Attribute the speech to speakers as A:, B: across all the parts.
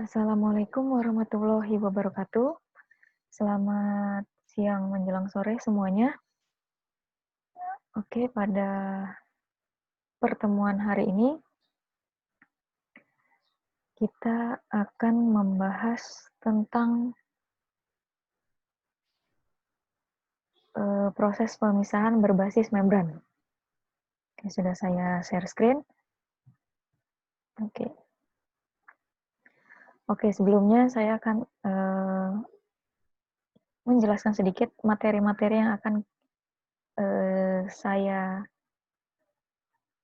A: Assalamualaikum warahmatullahi wabarakatuh. Selamat siang menjelang sore semuanya. Oke, pada pertemuan hari ini kita akan membahas tentang proses pemisahan berbasis membran. Oke, sudah saya share screen. Oke. Oke, sebelumnya saya akan menjelaskan sedikit materi-materi yang akan saya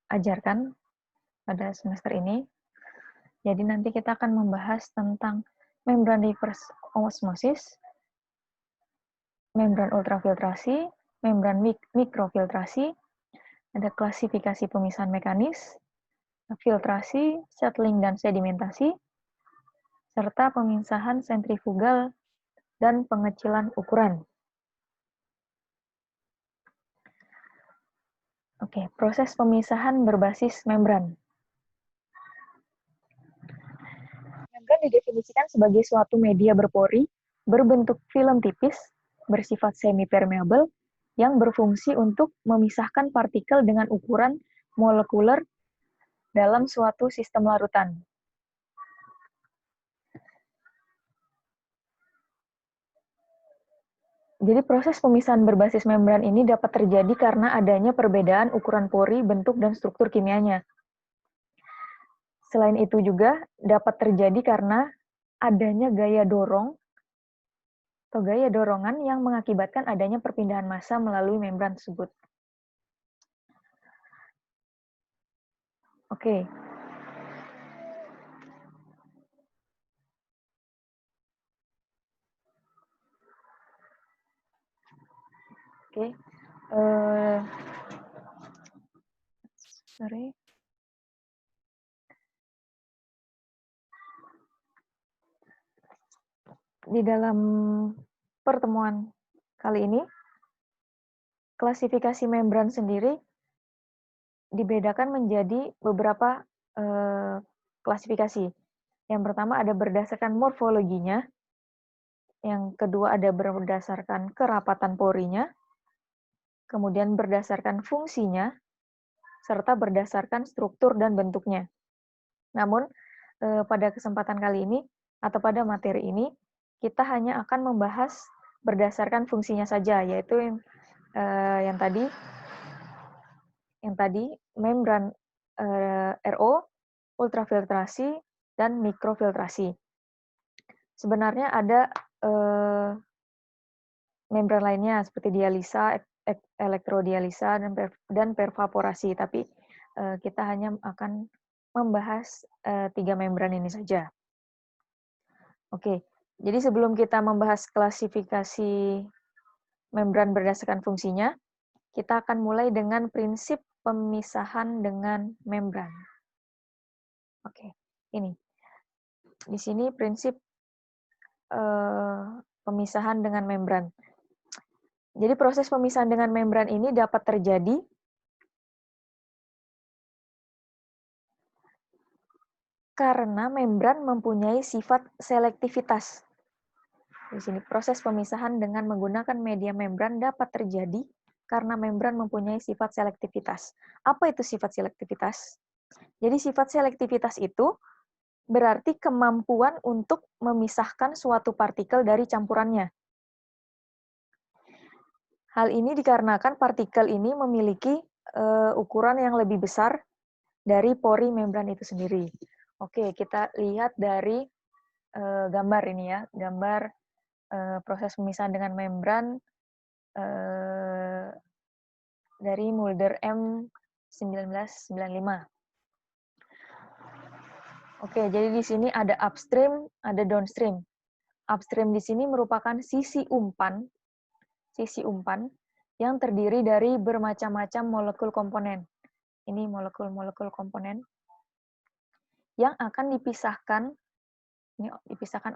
A: ajarkan pada semester ini. Jadi nanti kita akan membahas tentang membran reverse osmosis, membran ultrafiltrasi, membran mikrofiltrasi, ada klasifikasi pemisahan mekanis, filtrasi, settling dan sedimentasi, serta pemisahan sentrifugal dan pengecilan ukuran. Oke, proses pemisahan berbasis membran. Membran didefinisikan sebagai suatu media berpori, berbentuk film tipis, bersifat semi-permeable, yang berfungsi untuk memisahkan partikel dengan ukuran molekuler dalam suatu sistem larutan. Jadi proses pemisahan berbasis membran ini dapat terjadi karena adanya perbedaan ukuran pori, bentuk, dan struktur kimianya. Selain itu juga dapat terjadi karena adanya gaya dorong atau gaya dorongan yang mengakibatkan adanya perpindahan massa melalui membran tersebut. Oke. Oke. Sorry. Di dalam pertemuan kali ini, klasifikasi membran sendiri dibedakan menjadi beberapa klasifikasi. Yang pertama ada berdasarkan morfologinya, yang kedua ada berdasarkan kerapatan porinya, kemudian berdasarkan fungsinya, serta berdasarkan struktur dan bentuknya. Namun, pada kesempatan kali ini, atau pada materi ini, kita hanya akan membahas berdasarkan fungsinya saja, yaitu yang tadi membran RO, ultrafiltrasi, dan mikrofiltrasi. Sebenarnya ada membran lainnya seperti dialisa, elektrodialisa, dan pervaporasi, tapi kita hanya akan membahas 3 membran ini saja. Oke, jadi sebelum kita membahas klasifikasi membran berdasarkan fungsinya, kita akan mulai dengan prinsip pemisahan dengan membran. Oke, ini. Di sini prinsip pemisahan dengan membran. Jadi proses pemisahan dengan membran ini dapat terjadi karena membran mempunyai sifat selektivitas. Di sini proses pemisahan dengan menggunakan media membran dapat terjadi karena membran mempunyai sifat selektivitas. Apa itu sifat selektivitas? Jadi sifat selektivitas itu berarti kemampuan untuk memisahkan suatu partikel dari campurannya. Hal ini dikarenakan partikel ini memiliki ukuran yang lebih besar dari pori membran itu sendiri. Oke, kita lihat dari gambar ini ya, gambar proses pemisahan dengan membran dari Mulder M 1995. Oke, jadi di sini ada upstream, ada downstream. Upstream di sini merupakan sisi umpan yang terdiri dari bermacam-macam molekul komponen. Ini molekul-molekul komponen yang akan dipisahkan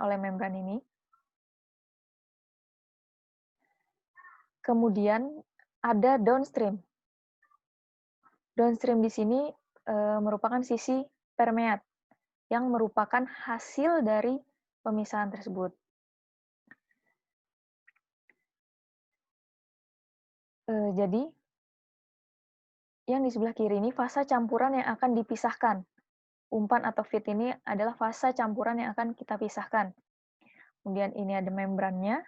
A: oleh membran ini. Kemudian ada downstream. Downstream di sini merupakan sisi permeat, yang merupakan hasil dari pemisahan tersebut. Jadi, yang di sebelah kiri ini fasa campuran yang akan dipisahkan. Umpan atau feed ini adalah fasa campuran yang akan kita pisahkan. Kemudian ini ada membrannya.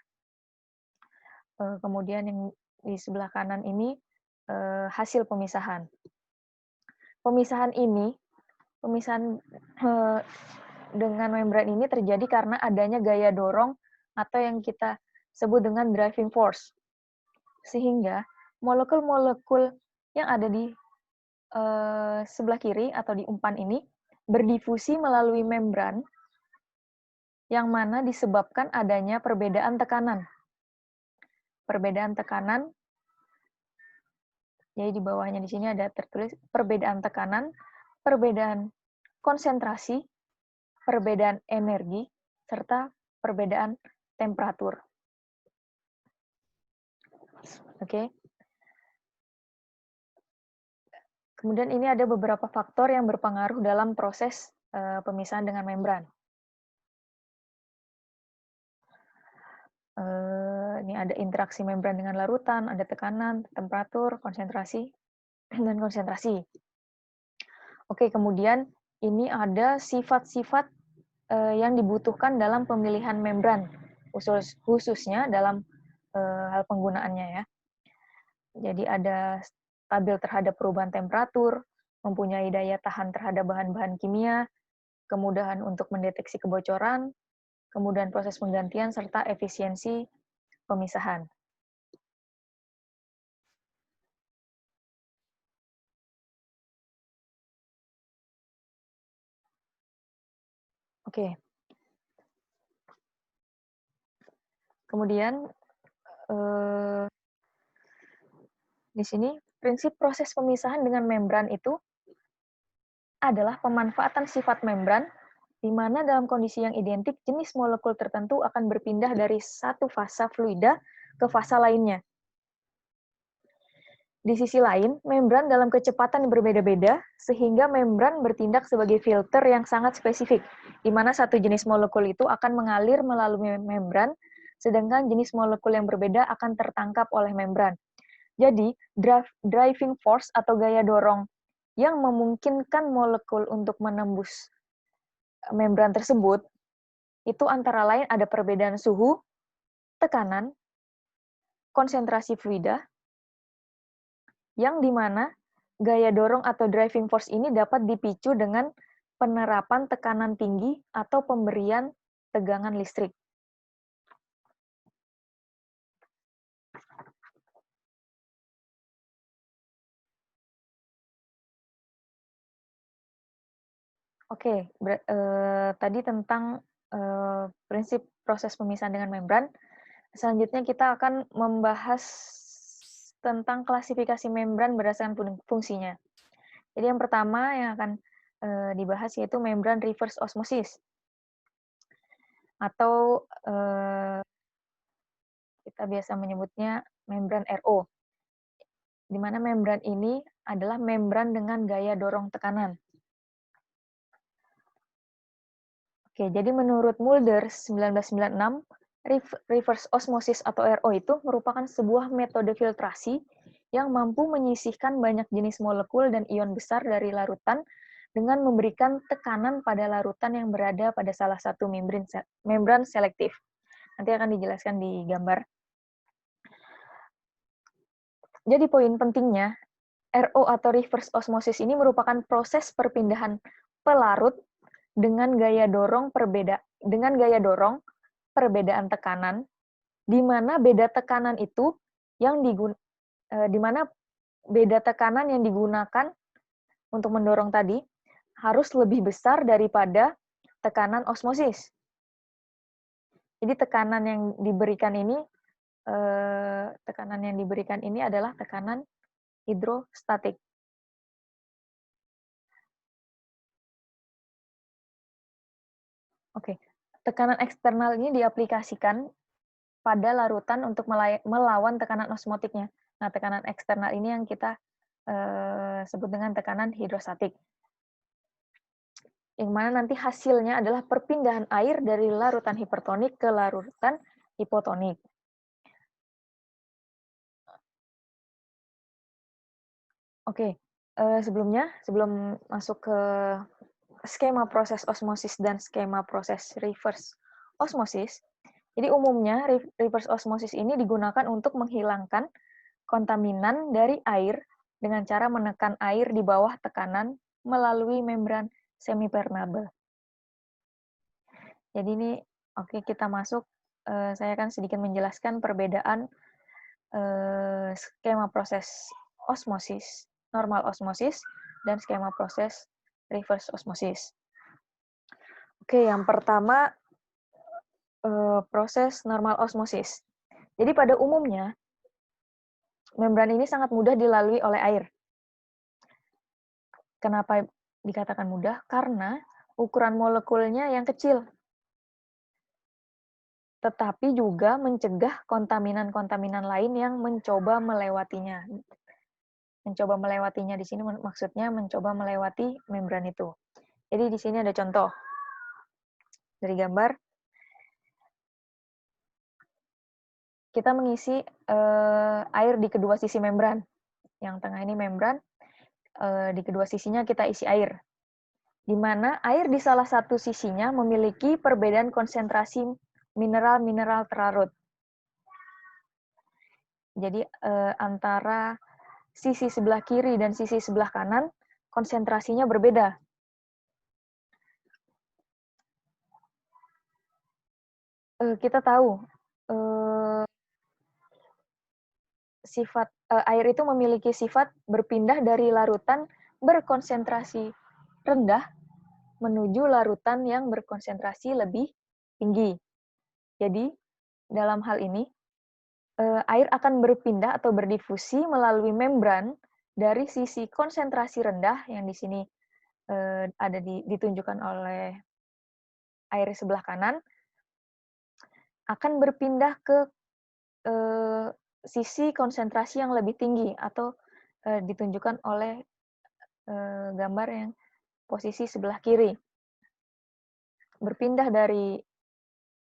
A: Kemudian yang di sebelah kanan ini hasil pemisahan. Pemisahan dengan membran ini terjadi karena adanya gaya dorong atau yang kita sebut dengan driving force. Sehingga molekul-molekul yang ada di sebelah kiri atau di umpan ini berdifusi melalui membran yang mana disebabkan adanya perbedaan tekanan. Perbedaan tekanan, jadi di bawahnya di sini ada tertulis perbedaan tekanan, perbedaan konsentrasi, perbedaan energi, serta perbedaan temperatur. Oke. Kemudian ini ada beberapa faktor yang berpengaruh dalam proses pemisahan dengan membran. Ini ada interaksi membran dengan larutan, ada tekanan, temperatur, konsentrasi, dan konsentrasi. Oke, kemudian ini ada sifat-sifat yang dibutuhkan dalam pemilihan membran, khususnya dalam hal penggunaannya ya. Jadi ada stabil terhadap perubahan temperatur, mempunyai daya tahan terhadap bahan-bahan kimia, kemudahan untuk mendeteksi kebocoran, kemudian proses penggantian, serta efisiensi pemisahan. Oke. Kemudian di sini prinsip proses pemisahan dengan membran itu adalah pemanfaatan sifat membran, di mana dalam kondisi yang identik jenis molekul tertentu akan berpindah dari satu fasa fluida ke fasa lainnya. Di sisi lain, membran dalam kecepatan yang berbeda-beda, sehingga membran bertindak sebagai filter yang sangat spesifik, di mana satu jenis molekul itu akan mengalir melalui membran, sedangkan jenis molekul yang berbeda akan tertangkap oleh membran. Jadi, driving force atau gaya dorong yang memungkinkan molekul untuk menembus membran tersebut, itu antara lain ada perbedaan suhu, tekanan, konsentrasi fluida, yang dimana gaya dorong atau driving force ini dapat dipicu dengan penerapan tekanan tinggi atau pemberian tegangan listrik. Oke, tadi tentang prinsip proses pemisahan dengan membran. Selanjutnya kita akan membahas tentang klasifikasi membran berdasarkan fungsinya. Jadi yang pertama yang akan dibahas yaitu membran reverse osmosis, atau kita biasa menyebutnya membran RO, di mana membran ini adalah membran dengan gaya dorong tekanan. Oke, jadi menurut Mulder 1996, reverse osmosis atau RO itu merupakan sebuah metode filtrasi yang mampu menyisihkan banyak jenis molekul dan ion besar dari larutan dengan memberikan tekanan pada larutan yang berada pada salah satu membran selektif. Nanti akan dijelaskan di gambar. Jadi poin pentingnya, RO atau reverse osmosis ini merupakan proses perpindahan pelarut dengan gaya dorong perbedaan tekanan, di mana beda tekanan itu yang digunakan untuk mendorong tadi harus lebih besar daripada tekanan osmosis. Jadi tekanan yang diberikan ini adalah tekanan hidrostatik. Oke, tekanan eksternal ini diaplikasikan pada larutan untuk melawan tekanan osmotiknya. Nah, tekanan eksternal ini yang kita sebut dengan tekanan hidrostatik. yang mana nanti hasilnya adalah perpindahan air dari larutan hipertonik ke larutan hipotonik. Oke, sebelum masuk ke skema proses osmosis dan skema proses reverse osmosis, jadi umumnya reverse osmosis ini digunakan untuk menghilangkan kontaminan dari air dengan cara menekan air di bawah tekanan melalui membran semipermeable. Jadi ini kita masuk, saya akan sedikit menjelaskan perbedaan skema proses osmosis, normal osmosis, dan skema proses reverse osmosis. Oke, yang pertama proses normal osmosis. Jadi pada umumnya membran ini sangat mudah dilalui oleh air. Kenapa dikatakan mudah? Karena ukuran molekulnya yang kecil, tetapi juga mencegah kontaminan-kontaminan lain yang mencoba melewatinya. Mencoba melewatinya di sini maksudnya mencoba melewati membran itu. Jadi di sini ada contoh dari gambar. Kita mengisi air di kedua sisi membran. Yang tengah ini membran, di kedua sisinya kita isi air. Di mana air di salah satu sisinya memiliki perbedaan konsentrasi mineral-mineral terlarut. Jadi antara sisi sebelah kiri dan sisi sebelah kanan konsentrasinya berbeda. Kita tahu sifat air itu memiliki sifat berpindah dari larutan berkonsentrasi rendah menuju larutan yang berkonsentrasi lebih tinggi. Jadi, dalam hal ini, air akan berpindah atau berdifusi melalui membran dari sisi konsentrasi rendah yang di sini ada ditunjukkan oleh air sebelah kanan, akan berpindah ke sisi konsentrasi yang lebih tinggi atau ditunjukkan oleh gambar yang posisi sebelah kiri. Berpindah dari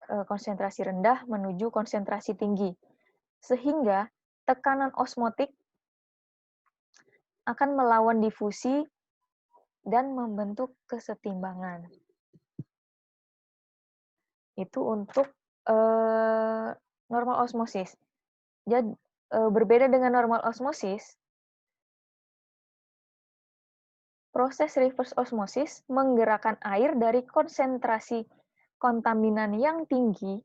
A: konsentrasi rendah menuju konsentrasi tinggi. Sehingga tekanan osmotik akan melawan difusi dan membentuk kesetimbangan. Itu untuk normal osmosis. Jadi berbeda dengan normal osmosis, proses reverse osmosis menggerakkan air dari konsentrasi kontaminan yang tinggi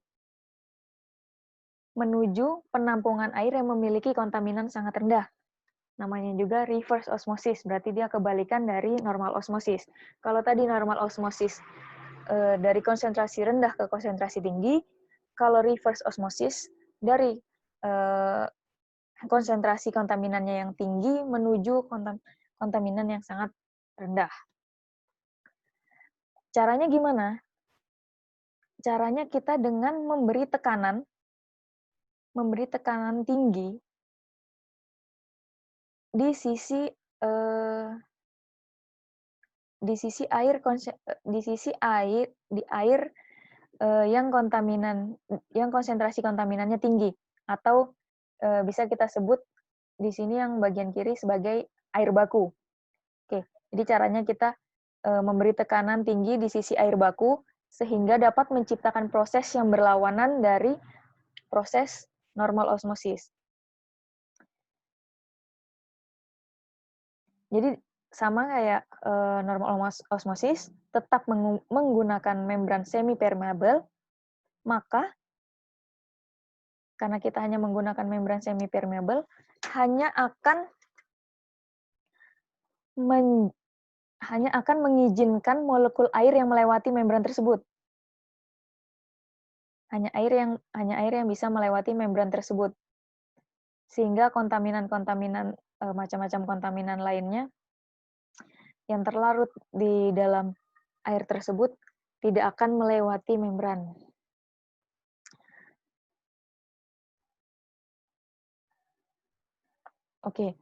A: menuju penampungan air yang memiliki kontaminan sangat rendah. Namanya juga reverse osmosis, berarti dia kebalikan dari normal osmosis. Kalau tadi normal osmosis dari konsentrasi rendah ke konsentrasi tinggi, kalau reverse osmosis dari konsentrasi kontaminannya yang tinggi menuju kontaminan yang sangat rendah. Caranya gimana? Caranya kita dengan memberi tekanan tinggi di sisi air yang konsentrasi kontaminannya tinggi, atau bisa kita sebut di sini yang bagian kiri sebagai air baku. Oke, jadi caranya kita memberi tekanan tinggi di sisi air baku sehingga dapat menciptakan proses yang berlawanan dari proses normal osmosis. Jadi sama kayak normal osmosis, tetap menggunakan membran semipermeable, maka karena kita hanya menggunakan membran semipermeable, hanya akan mengizinkan molekul air yang melewati membran tersebut. Hanya air yang bisa melewati membran tersebut. Sehingga kontaminan-kontaminan macam-macam kontaminan lainnya yang terlarut di dalam air tersebut tidak akan melewati membran. Oke.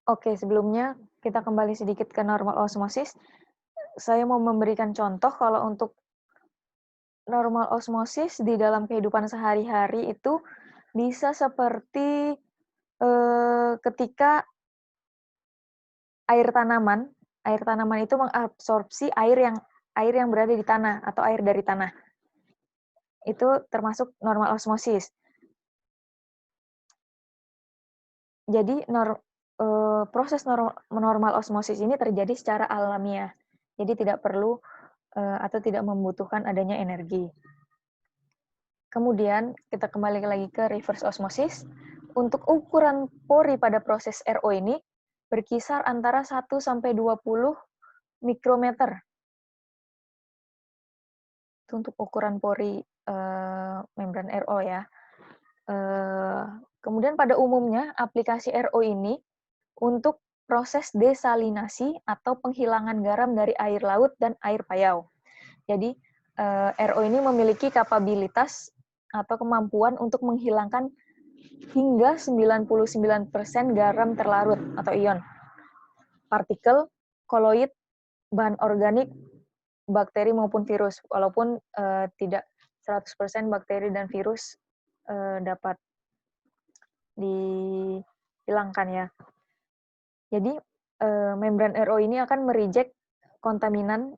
A: Oke, sebelumnya kita kembali sedikit ke normal osmosis. Saya mau memberikan contoh kalau untuk normal osmosis di dalam kehidupan sehari-hari itu bisa seperti ketika air tanaman itu mengabsorpsi air yang berada di tanah atau air dari tanah. Itu termasuk normal osmosis. Jadi proses normal osmosis ini terjadi secara alamiah. Jadi tidak perlu atau tidak membutuhkan adanya energi. Kemudian kita kembali lagi ke reverse osmosis. Untuk ukuran pori pada proses RO ini berkisar antara 1 sampai 20 mikrometer. Itu untuk ukuran pori membran RO ya. Kemudian pada umumnya aplikasi RO ini untuk proses desalinasi atau penghilangan garam dari air laut dan air payau. Jadi RO ini memiliki kapabilitas atau kemampuan untuk menghilangkan hingga 99% garam terlarut atau ion, partikel, koloid, bahan organik, bakteri maupun virus. Walaupun tidak 100% bakteri dan virus dapat dihilangkan ya. Jadi membran RO ini akan mereject kontaminan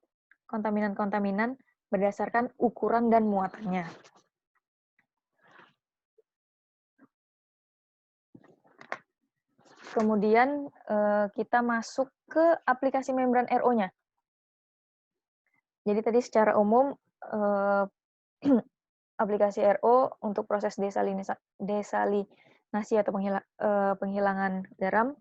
A: berdasarkan ukuran dan muatannya. Kemudian kita masuk ke aplikasi membran RO-nya. Jadi tadi secara umum aplikasi RO untuk proses desalinasi atau penghilangan garam.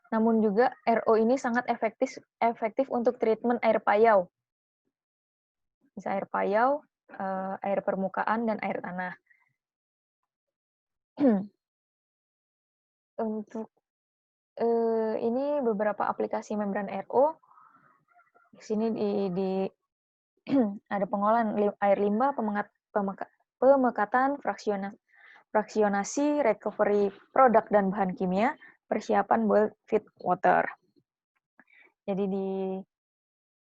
A: Namun juga RO ini sangat efektif untuk treatment air payau. Bisa air payau, air permukaan, dan air tanah. Untuk ini beberapa aplikasi membran RO. Di sini ada pengolahan air limbah, pemekatan, fraksionasi, recovery produk dan bahan kimia, persiapan boiled feed water. Jadi di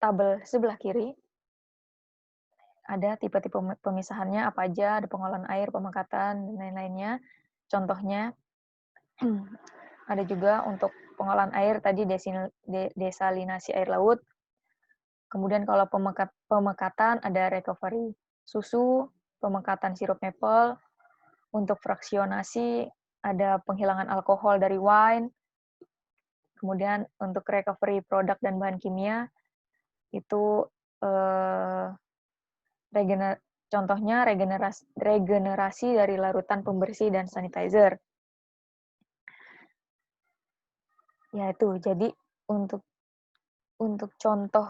A: tabel sebelah kiri ada tipe-tipe pemisahannya apa aja, ada pengolahan air, pemekatan, dan lain-lainnya. Contohnya, ada juga untuk pengolahan air tadi desalinasi air laut. Kemudian kalau pemekatan ada recovery susu, pemekatan sirup maple. Untuk fraksionasi ada penghilangan alkohol dari wine. Kemudian untuk recovery produk dan bahan kimia itu contohnya regenerasi dari larutan pembersih dan sanitizer. Ya itu, jadi untuk contoh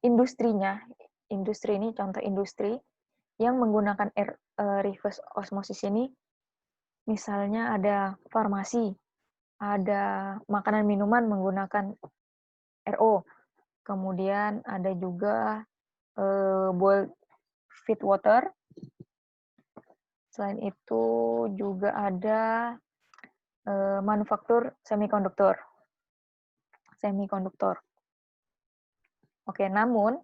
A: industrinya, industri ini contoh industri yang menggunakan reverse osmosis ini, misalnya ada farmasi, ada makanan minuman menggunakan RO, kemudian ada juga boiled feed water. Selain itu juga ada manufaktur semikonduktor. Oke, namun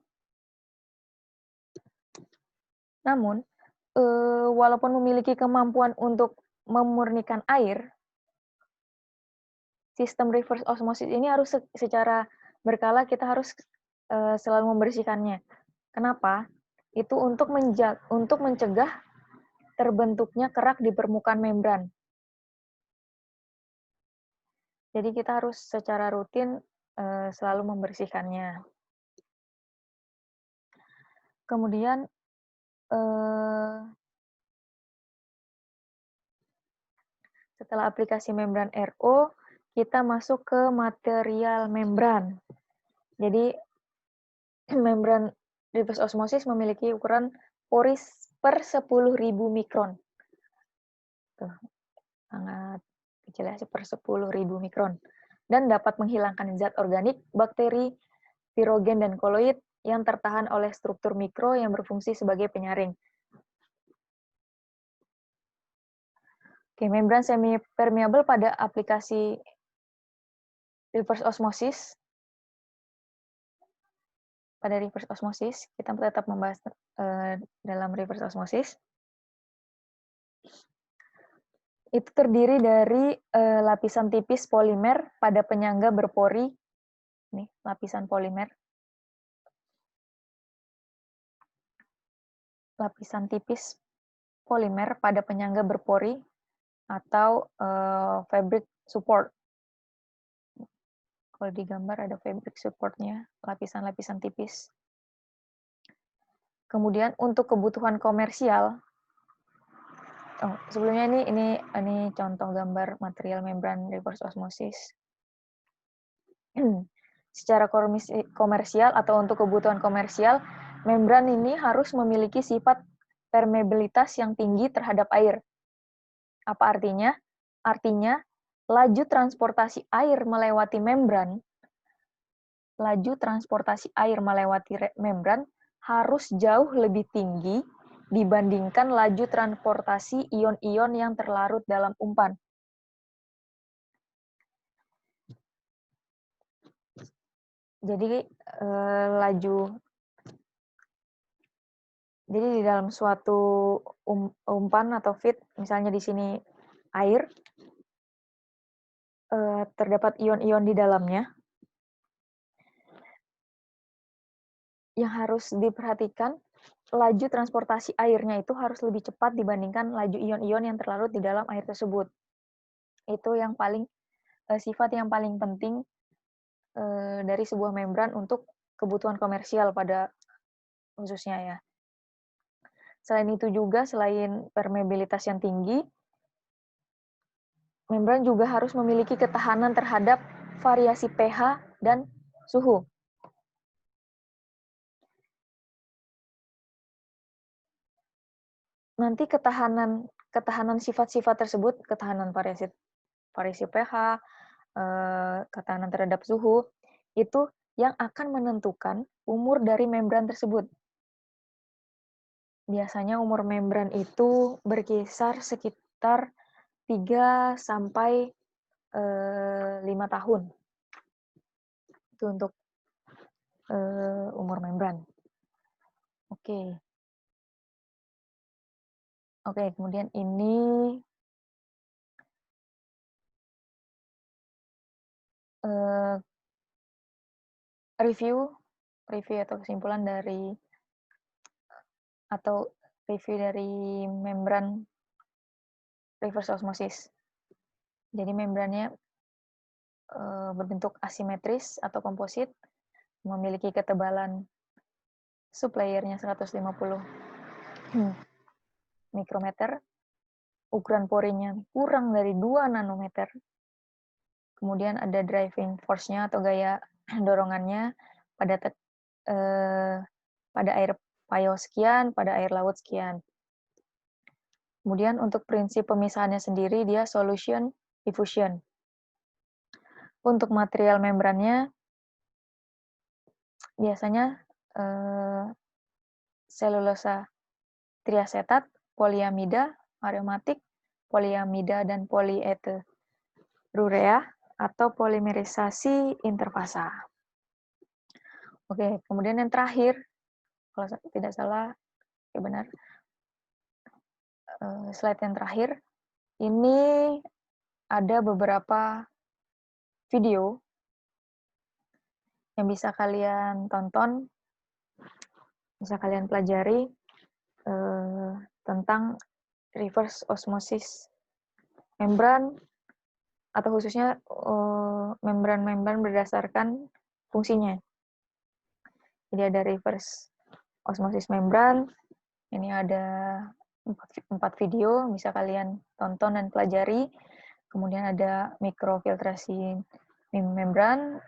A: walaupun memiliki kemampuan untuk memurnikan air, sistem reverse osmosis ini harus secara berkala kita harus selalu membersihkannya. Kenapa? Itu untuk mencegah terbentuknya kerak di permukaan membran. Jadi kita harus secara rutin selalu membersihkannya. Kemudian setelah aplikasi membran RO, kita masuk ke material membran. Jadi membran reverse osmosis memiliki ukuran pori per 10.000 mikron. Tuh, sangat kecil ya, per 10.000 mikron. Dan dapat menghilangkan zat organik, bakteri, virogen, dan koloid yang tertahan oleh struktur mikro yang berfungsi sebagai penyaring. Oke, membran semi permeable pada aplikasi reverse osmosis. Pada reverse osmosis, kita tetap membahas dalam reverse osmosis. Itu terdiri dari lapisan tipis polimer pada penyangga berpori. Nih, lapisan polimer. Lapisan tipis polimer pada penyangga berpori atau fabric support. Kalau di gambar ada fabric support-nya, lapisan-lapisan tipis. Kemudian untuk kebutuhan komersial, sebelumnya ini contoh gambar material membran reverse osmosis. Secara komersial atau untuk kebutuhan komersial, membran ini harus memiliki sifat permeabilitas yang tinggi terhadap air. Apa artinya? Artinya, laju transportasi air melewati membran harus jauh lebih tinggi dibandingkan laju transportasi ion-ion yang terlarut dalam umpan. Jadi jadi di dalam suatu umpan atau feed, misalnya di sini air, terdapat ion-ion di dalamnya. Yang harus diperhatikan, laju transportasi airnya itu harus lebih cepat dibandingkan laju ion-ion yang terlarut di dalam air tersebut. Itu yang sifat yang paling penting dari sebuah membran untuk kebutuhan komersial pada khususnya ya. Selain itu juga, selain permeabilitas yang tinggi, membran juga harus memiliki ketahanan terhadap variasi pH dan suhu. Nanti ketahanan sifat-sifat tersebut, ketahanan variasi pH, ketahanan terhadap suhu, itu yang akan menentukan umur dari membran tersebut. Biasanya umur membran itu berkisar sekitar 3 sampai 5 tahun. Itu untuk umur membran. Oke. Oke, kemudian ini review atau kesimpulan dari membran reverse osmosis. Jadi membrannya berbentuk asimetris atau komposit, memiliki ketebalan sublayernya 150 mikrometer, ukuran porinya kurang dari 2 nanometer. Kemudian ada driving force-nya atau gaya dorongannya pada air payau sekian, pada air laut sekian. Kemudian untuk prinsip pemisahannya sendiri, dia solution diffusion. Untuk material membrannya, biasanya selulosa triasetat, poliamida, aromatik, poliamida dan polieterurea, atau polimerisasi interfasa. Oke, kemudian yang terakhir, kalau tidak salah, ya benar, slide yang terakhir, ini ada beberapa video yang bisa kalian tonton, bisa kalian pelajari tentang reverse osmosis membran, atau khususnya membran-membran berdasarkan fungsinya. Jadi ada reverse osmosis membran, ini ada 4 video, bisa kalian tonton dan pelajari. Kemudian ada mikrofiltrasi membran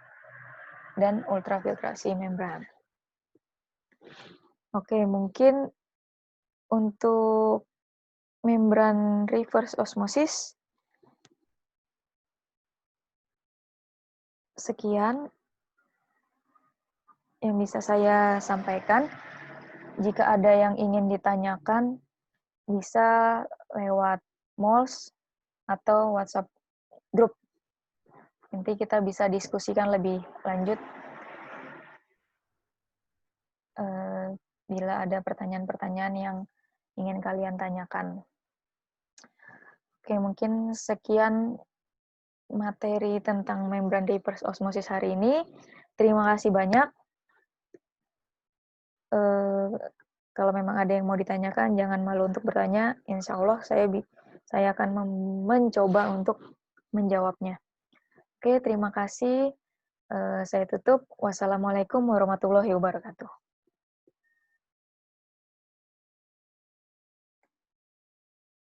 A: dan ultrafiltrasi membran. Oke, mungkin untuk membran reverse osmosis sekian yang bisa saya sampaikan. Jika ada yang ingin ditanyakan, bisa lewat Mols atau WhatsApp grup. Nanti kita bisa diskusikan lebih lanjut bila ada pertanyaan-pertanyaan yang ingin kalian tanyakan. Oke, mungkin sekian materi tentang membran reverse osmosis hari ini. Terima kasih banyak. Kalau memang ada yang mau ditanyakan, jangan malu untuk bertanya. Insya Allah saya akan mencoba untuk menjawabnya. Oke, terima kasih. Saya tutup. Wassalamualaikum warahmatullahi wabarakatuh.